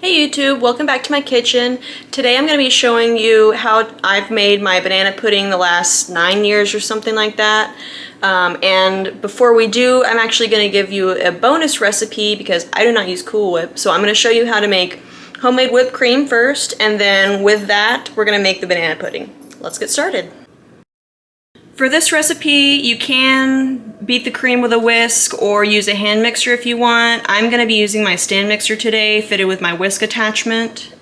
Hey YouTube, welcome back to my kitchen. Today I'm going to be showing you how I've made my banana pudding the last 9 years or something like that. And before we do, I'm actually going to give you a bonus recipe because I do not use Cool Whip. So I'm going to show you how to make homemade whipped cream first, and then with that, we're going to make the banana pudding. Let's get started. For this recipe, you can beat the cream with a whisk or use a hand mixer if you want. I'm going to be using my stand mixer today, fitted with my whisk attachment.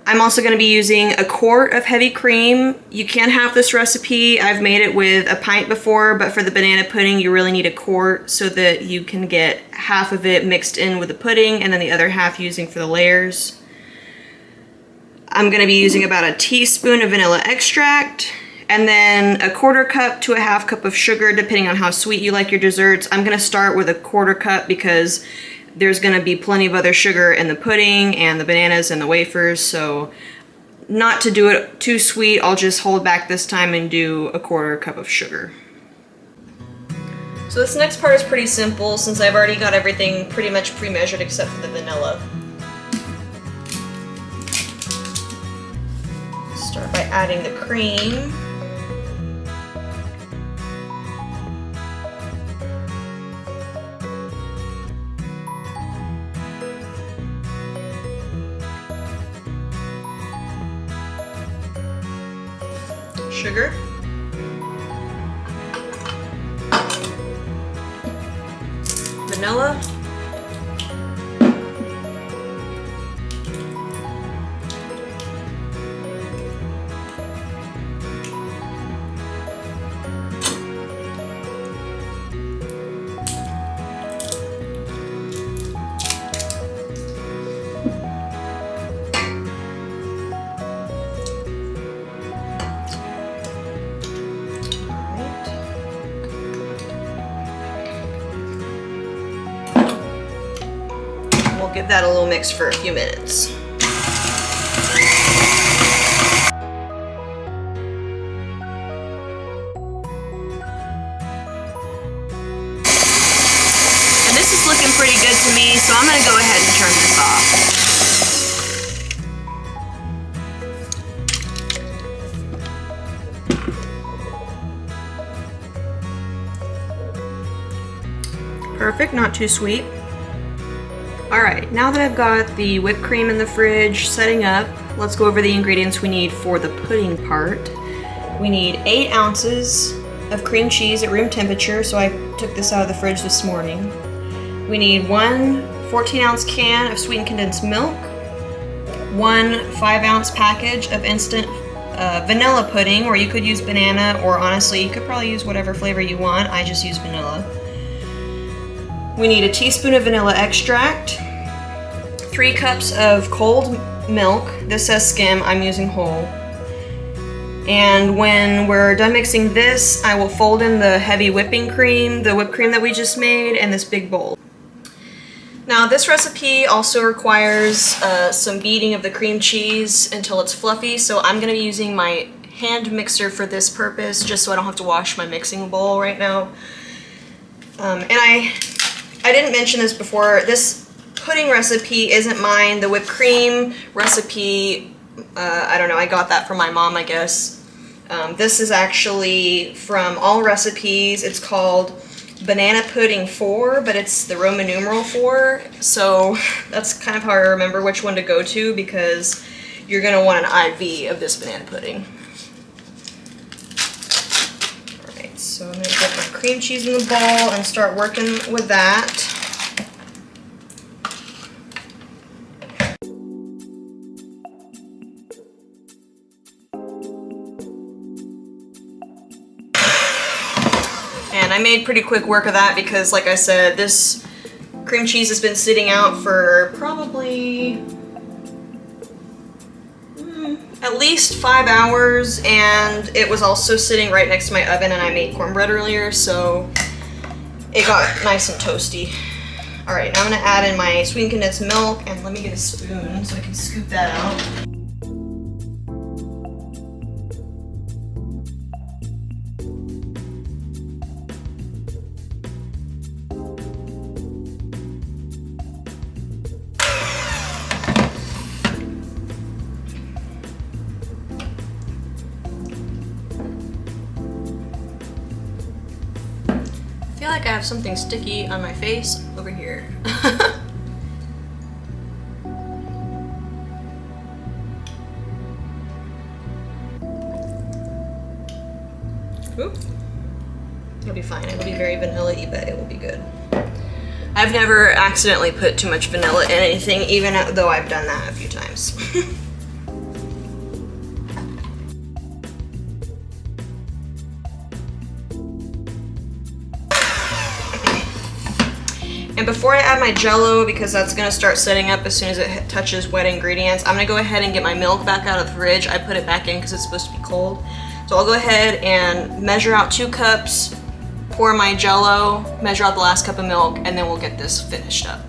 I'm also going to be using a quart of heavy cream. You can have this recipe. I've made it with a pint before, but for the banana pudding, you really need a quart so that you can get half of it mixed in with the pudding and then the other half using for the layers. I'm going to be using about a teaspoon of vanilla extract, and then a 1/4 cup to a 1/2 cup of sugar, depending on how sweet you like your desserts. I'm going to start with a 1/4 cup because there's going to be plenty of other sugar in the pudding and the bananas and the wafers, so not to do it too sweet, I'll just hold back this time and do a 1/4 cup of sugar. So this next part is pretty simple since I've already got everything pretty much pre-measured except for the vanilla. Start by adding the cream. Sugar, vanilla, we'll give that a little mix for a few minutes. And this is looking pretty good to me, so I'm going to go ahead and turn this off. Perfect, not too sweet. Alright, now that I've got the whipped cream in the fridge setting up, let's go over the ingredients we need for the pudding part. We need 8 ounces of cream cheese at room temperature, so I took this out of the fridge this morning. We need 1 14-ounce can of sweetened condensed milk, 1 5-ounce package of instant vanilla pudding, or you could use banana, or honestly, you could probably use whatever flavor you want. I just use vanilla. We need a teaspoon of vanilla extract, 3 cups of cold milk. This says skim, I'm using whole. And when we're done mixing this, I will fold in the heavy whipping cream, the whipped cream that we just made, in this big bowl. Now this recipe also requires some beating of the cream cheese until it's fluffy, so I'm going to be using my hand mixer for this purpose, just so I don't have to wash my mixing bowl right now. And I didn't mention this before, this pudding recipe isn't mine. The whipped cream recipe, I don't know, I got that from my mom, I guess. This is actually from All Recipes. It's called Banana Pudding 4, but it's the Roman numeral 4. So that's kind of how I remember which one to go to, because you're going to want an IV of this banana pudding. So I'm going to get my cream cheese in the bowl and start working with that. And I made pretty quick work of that because, like I said, this cream cheese has been sitting out for probably at least 5 hours, and it was also sitting right next to my oven, and I made cornbread earlier, so it got nice and toasty. Alright, now I'm going to add in my sweetened condensed milk, and let me get a spoon so I can scoop that out. like I have something sticky on my face over here. Oop. It'll be fine. It'll be very vanilla-y, but it will be good. I've never accidentally put too much vanilla in anything, even though I've done that a few times. And before I add my Jell-O, because that's gonna start setting up as soon as it touches wet ingredients, I'm gonna go ahead and get my milk back out of the fridge. I put it back in because it's supposed to be cold. So I'll go ahead and measure out 2 cups, pour my Jell-O, measure out the last cup of milk, and then we'll get this finished up.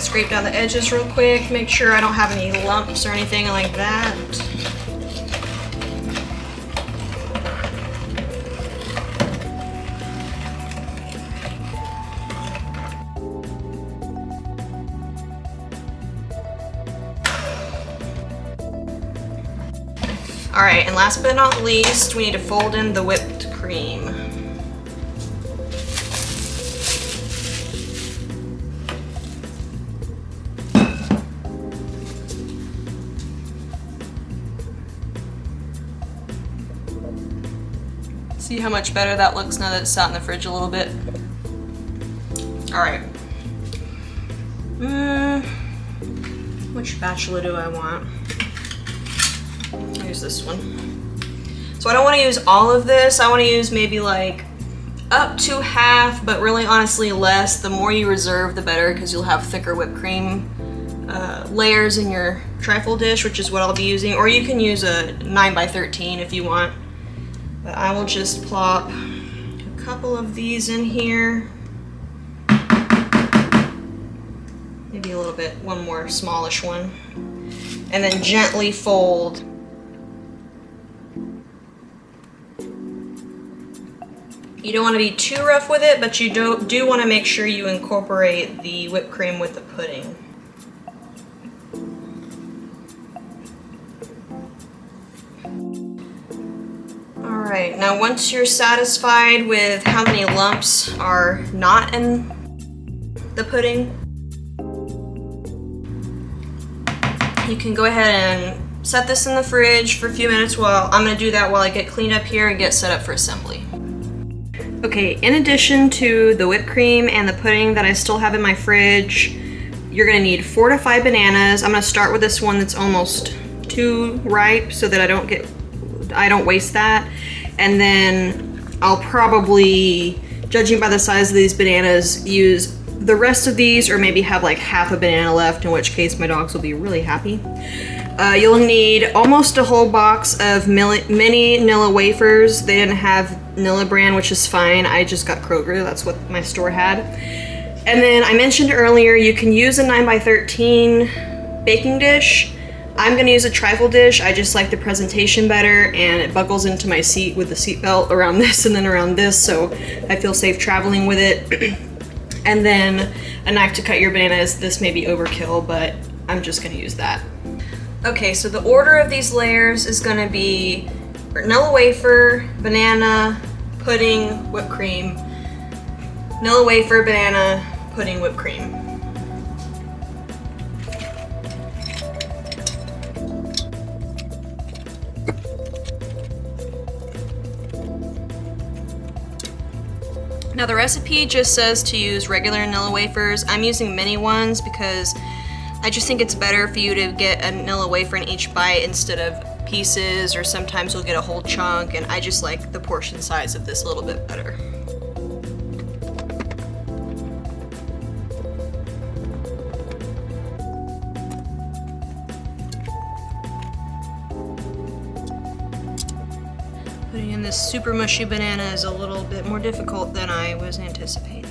Scrape down the edges real quick, make sure I don't have any lumps or anything like that. All right, and last but not least, we need to fold in the whipped cream. See how much better that looks now that it's sat in the fridge a little bit? All right. Which spatula do I want? I'll use this one. So I don't want to use all of this. I want to use maybe like up to half, but really honestly less. The more you reserve, the better, because you'll have thicker whipped cream layers in your trifle dish, which is what I'll be using. Or you can use a 9x13 if you want. But I will just plop a couple of these in here. Maybe a little bit, one more smallish one. And then gently fold. You don't want to be too rough with it, but you do want to make sure you incorporate the whipped cream with the pudding. Alright, now once you're satisfied with how many lumps are not in the pudding, you can go ahead and set this in the fridge for a few minutes while I'm going to do that while I get cleaned up here and get set up for assembly. Okay, in addition to the whipped cream and the pudding that I still have in my fridge, you're going to need 4 to 5 bananas. I'm going to start with this one that's almost too ripe so that I don't waste that. And then I'll probably, judging by the size of these bananas, use the rest of these, or maybe have like half a banana left, in which case my dogs will be really happy. You'll need almost a whole box of mini Nilla wafers. They didn't have Nilla brand, which is fine. I just got Kroger, that's what my store had. And then I mentioned earlier, you can use a 9x13 baking dish. I'm gonna use a trifle dish. I just like the presentation better, and it buckles into my seat with the seat belt around this and then around this, so I feel safe traveling with it. And then a knife to cut your bananas. This may be overkill, but I'm just gonna use that. Okay, so the order of these layers is gonna be Nilla wafer, banana, pudding, whipped cream, Nilla wafer, banana, pudding, whipped cream. Now the recipe just says to use regular vanilla wafers. I'm using mini ones because I just think it's better for you to get a vanilla wafer in each bite instead of pieces, or sometimes you'll get a whole chunk, and I just like the portion size of this a little bit better. Putting in this super mushy banana is a little bit more difficult than I was anticipating.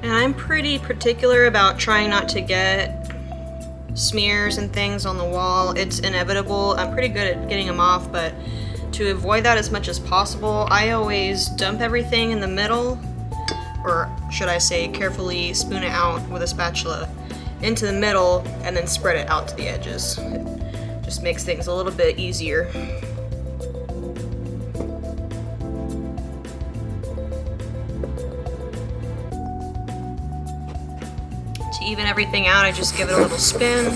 And I'm pretty particular about trying not to get smears and things on the wall. It's inevitable. I'm pretty good at getting them off, but to avoid that as much as possible, I always dump everything in the middle, or should I say carefully spoon it out with a spatula into the middle and then spread it out to the edges. It just makes things a little bit easier. To even everything out, I just give it a little spin.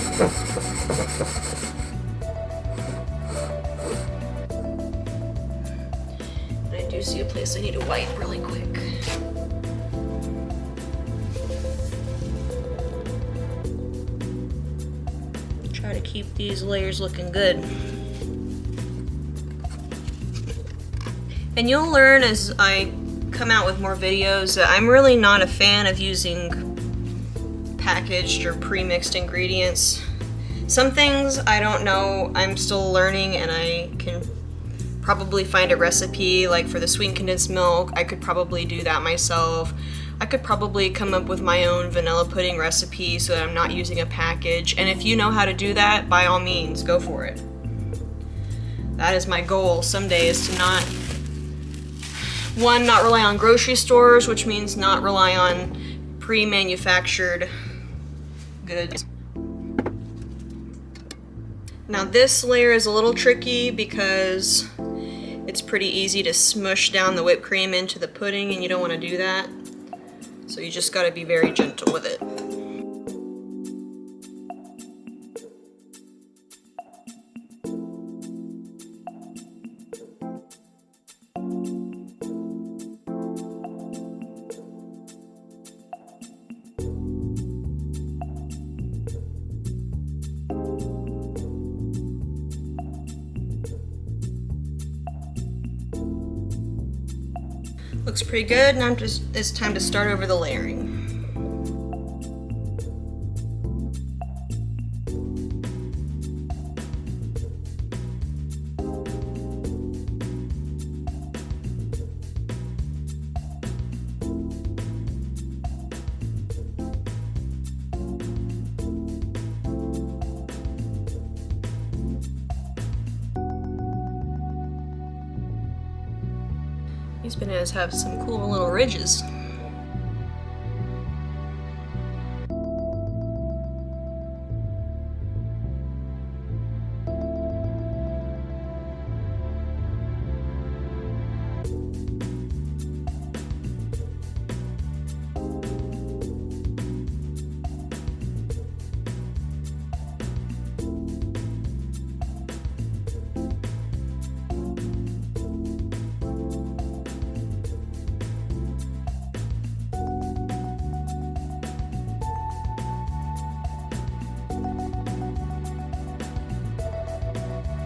I do see a place I need to wipe really quick. Try to keep these layers looking good. And you'll learn as I come out with more videos that I'm really not a fan of using packaged or pre-mixed ingredients. Some things I don't know, I'm still learning, and I can probably find a recipe. Like for the sweetened condensed milk, I could probably do that myself. I could probably come up with my own vanilla pudding recipe so that I'm not using a package. And if you know how to do that, by all means, go for it. That is my goal someday, is to not rely on grocery stores, which means not rely on pre-manufactured goods. Now this layer is a little tricky because it's pretty easy to smush down the whipped cream into the pudding, and you don't want to do that. So you just got to be very gentle with it. Looks pretty good, and it's time to start over the layering. These bananas have some cool little ridges.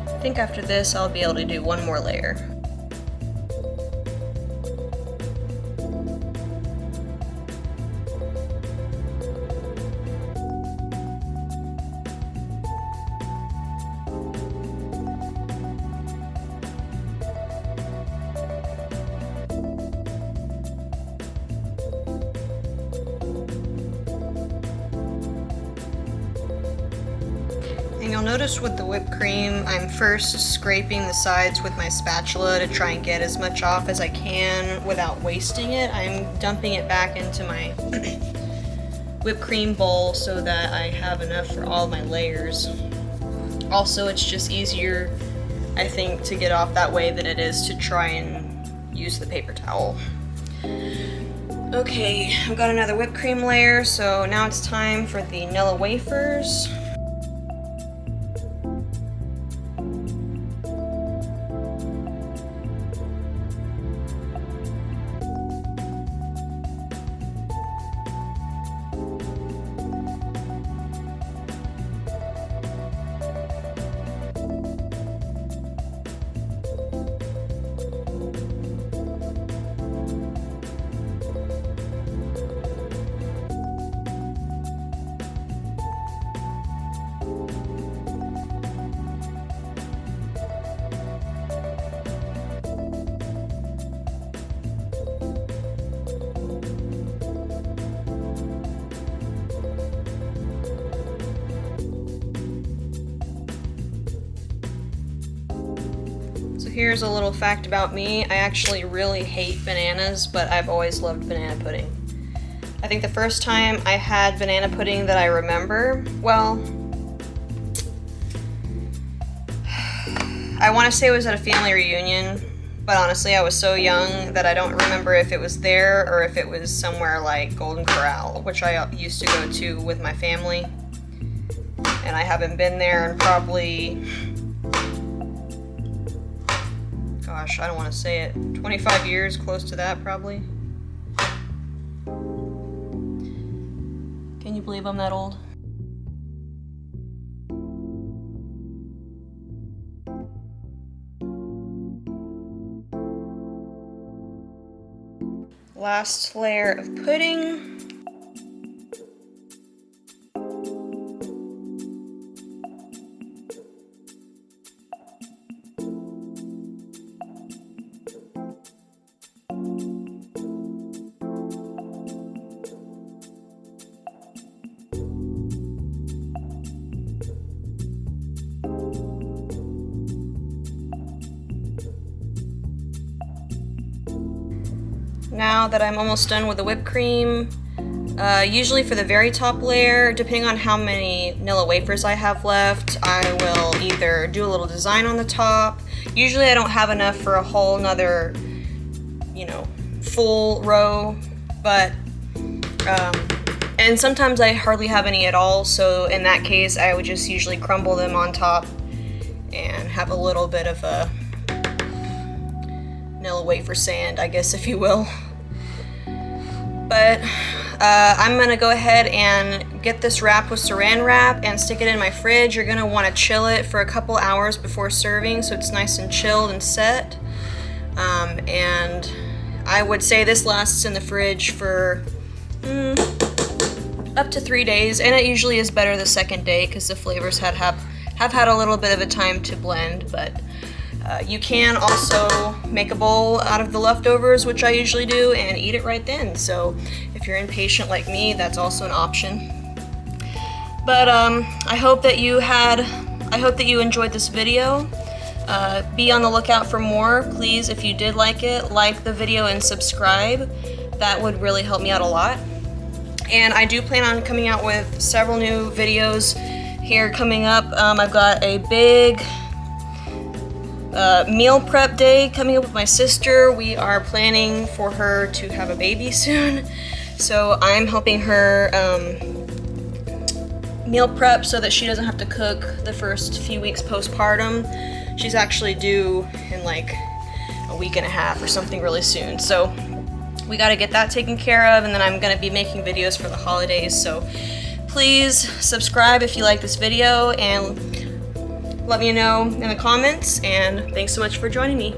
I think after this I'll be able to do one more layer. And you'll notice with the whipped cream, I'm first scraping the sides with my spatula to try and get as much off as I can without wasting it. I'm dumping it back into my whipped cream bowl so that I have enough for all my layers. Also, it's just easier, I think, to get off that way than it is to try and use the paper towel. Okay, I've got another whipped cream layer, so now it's time for the Nilla wafers. So here's a little fact about me. I actually really hate bananas, but I've always loved banana pudding. I think the first time I had banana pudding that I remember, well, I want to say it was at a family reunion, but honestly I was so young that I don't remember if it was there or if it was somewhere like Golden Corral, which I used to go to with my family. And I haven't been there in probably, gosh, I don't want to say it, 25 years, close to that probably. Can you believe I'm that old? Last layer of pudding. Now that I'm almost done with the whipped cream, usually for the very top layer, depending on how many Nilla wafers I have left, I will either do a little design on the top. Usually I don't have enough for a whole nother, full row, but, and sometimes I hardly have any at all, so in that case I would just usually crumble them on top and have a little bit of a Nilla wafer sand, I guess, if you will. But I'm gonna go ahead and get this wrapped with saran wrap and stick it in my fridge. You're gonna want to chill it for a couple hours before serving so it's nice and chilled and set. And I would say this lasts in the fridge for up to 3 days, and it usually is better the second day because the flavors have had a little bit of a time to blend. But you can also make a bowl out of the leftovers, which I usually do, and eat it right then. So if you're impatient like me, that's also an option. But I hope that you enjoyed this video. Be on the lookout for more. Please, if you did like it, like the video and subscribe. That would really help me out a lot. And I do plan on coming out with several new videos here coming up. I've got a big meal prep day coming up with my sister. We are planning for her to have a baby soon, so I'm helping her meal prep so that she doesn't have to cook the first few weeks postpartum. She's actually due in like a week and a half or something really soon, so we got to get that taken care of. And then I'm going to be making videos for the holidays, so please subscribe if you like this video and let me know in the comments, and thanks so much for joining me.